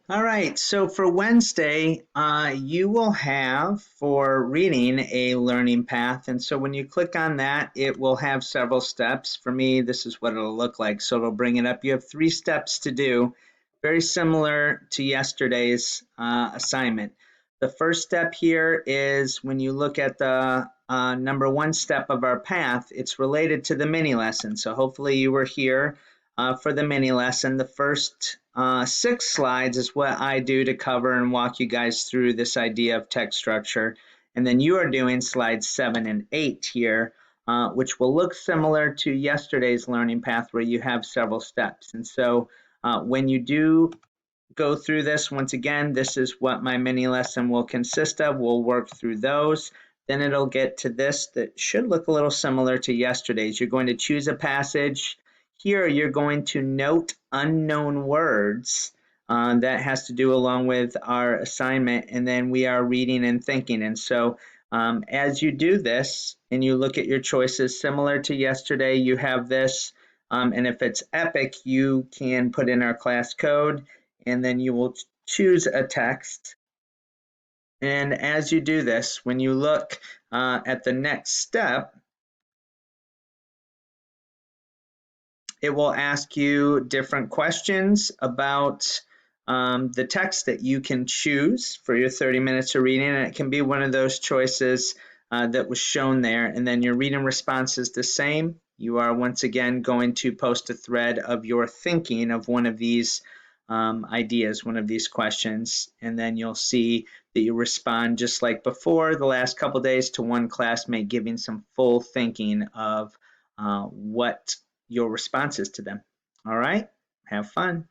All right, so for Wednesday, you will have for reading a learning path. And so when you click on that, it will have several steps. For me, this is what it'll look like. So it'll bring it up. You have 3 steps to do, very similar to yesterday's assignment. The first step here is when you look at the number 1 step of our path, it's related to the mini lesson. So hopefully you were here for the mini lesson. The first 6 slides is what I do to cover and walk you guys through this idea of text structure. And then you are doing slides 7 and 8 here, which will look similar to yesterday's learning path where you have several steps. And so when you do go through this, once again, this is what my mini lesson will consist of. We'll work through those. Then it'll get to this that should look a little similar to yesterday's. You're going to choose a passage. Here you're going to note unknown words. That has to do along with our assignment, and then we are reading and thinking. And so as you do this and you look at your choices similar to yesterday, you have this, and if it's epic, you can put in our class code, and then you will choose a text. And as you do this, when you look at the next step, it will ask you different questions about the text that you can choose for your 30 minutes of reading, and it can be one of those choices that was shown there. And then your reading response is the same. You are once again going to post a thread of your thinking of one of these ideas, one of these questions, and then you'll see that you respond just like before the last couple days to one classmate giving some full thinking of what your responses to them. All right, have fun.